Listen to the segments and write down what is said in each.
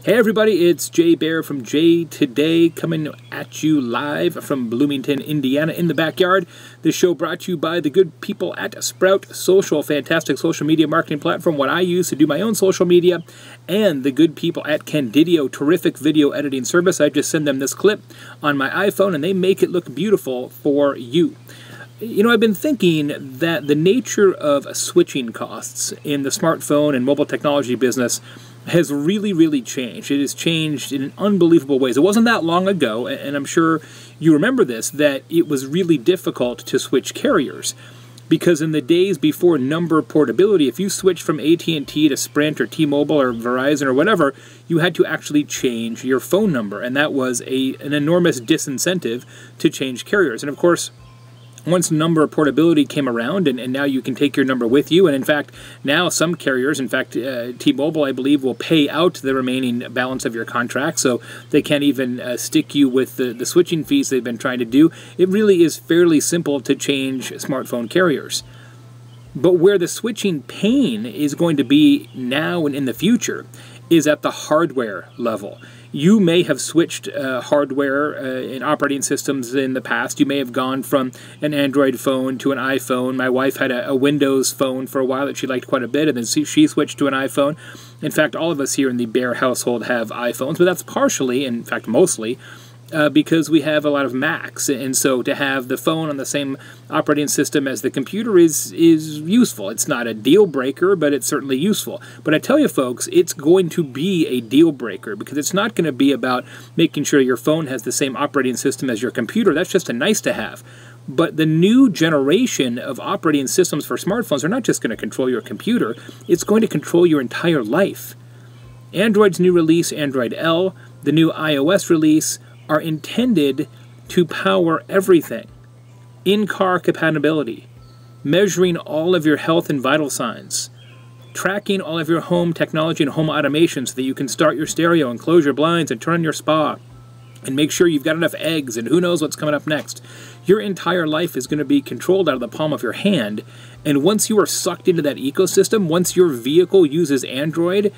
Hey everybody, it's Jay Baer from Jay Today, coming at you live from Bloomington, Indiana, in the backyard. This show brought to you by the good people at Sprout Social, fantastic social media marketing platform, what I use to do my own social media, and the good people at Candidio, terrific video editing service. I just send them this clip on my iPhone, and they make it look beautiful for you. You know, I've been thinking that the nature of switching costs in the smartphone and mobile technology business has really changed. It has changed in unbelievable ways. It wasn't that long ago, and I'm sure you remember this, that it was really difficult to switch carriers. Because in the days before number portability, if you switched from AT&T to Sprint or T-Mobile or Verizon or whatever, you had to actually change your phone number, and that was an enormous disincentive to change carriers. And of course, once number portability came around, and now you can take your number with you, and in fact, now some carriers, in fact, T-Mobile, I believe, will pay out the remaining balance of your contract, so they can't even stick you with the switching fees they've been trying to do. It really is fairly simple to change smartphone carriers. But where the switching pain is going to be now and in the future is at the hardware level. You may have switched hardware in operating systems in the past. You may have gone from an Android phone to an iPhone. My wife had a Windows phone for a while that she liked quite a bit, and then she switched to an iPhone. In fact, all of us here in the Baer household have iPhones, but that's partially, in fact mostly, because we have a lot of Macs, and so to have the phone on the same operating system as the computer is useful. It's not a deal breaker, but it's certainly useful. But I tell you folks, it's going to be a deal breaker, because it's not going to be about making sure your phone has the same operating system as your computer. That's just a nice to have. But the new generation of operating systems for smartphones are not just going to control your computer, it's going to control your entire life. Android's new release, Android L, the new iOS release, are intended to power everything. In-car compatibility, measuring all of your health and vital signs, tracking all of your home technology and home automation so that you can start your stereo and close your blinds and turn on your spa and make sure you've got enough eggs and who knows what's coming up next. Your entire life is going to be controlled out of the palm of your hand, and once you are sucked into that ecosystem, once your vehicle uses Android,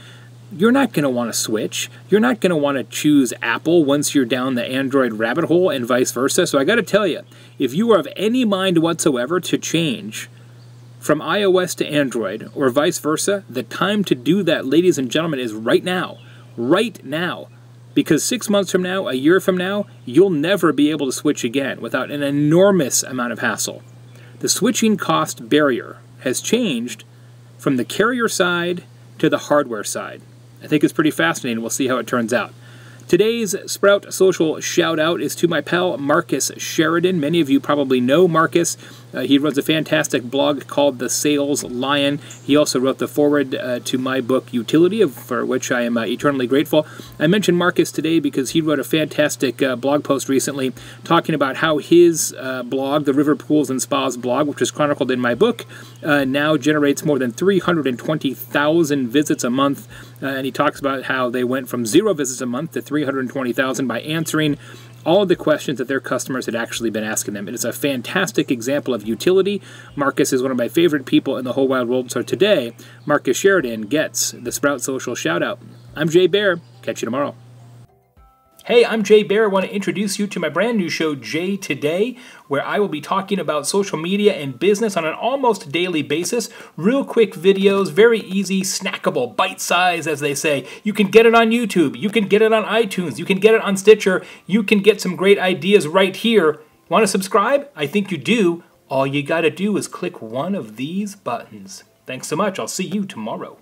you're not going to want to switch. You're not going to want to choose Apple once you're down the Android rabbit hole and vice versa. So I got to tell you, if you are of any mind whatsoever to change from iOS to Android or vice versa, the time to do that, ladies and gentlemen, is right now. Right now. Because 6 months from now, a year from now, you'll never be able to switch again without an enormous amount of hassle. The switching cost barrier has changed from the carrier side to the hardware side. I think it's pretty fascinating. We'll see how it turns out. Today's Sprout Social shout-out is to my pal Marcus Sheridan. Many of you probably know Marcus. He runs a fantastic blog called The Sales Lion. He also wrote the foreword to my book Utility, for which I am eternally grateful. I mentioned Marcus today because he wrote a fantastic blog post recently talking about how his blog, the River Pools and Spas blog, which is chronicled in my book, now generates more than 320,000 visits a month. And he talks about how they went from 0 visits a month to 320,000 by answering all of the questions that their customers had actually been asking them. It is a fantastic example of utility. Marcus is one of my favorite people in the whole wide world. So today, Marcus Sheridan gets the Sprout Social shout-out. I'm Jay Baer. Catch you tomorrow. Hey, I'm Jay Baer. I want to introduce you to my brand new show, Jay Today, where I will be talking about social media and business on an almost daily basis. Real quick videos, very easy, snackable, bite-sized, as they say. You can get it on YouTube. You can get it on iTunes. You can get it on Stitcher. You can get some great ideas right here. Want to subscribe? I think you do. All you got to do is click one of these buttons. Thanks so much. I'll see you tomorrow.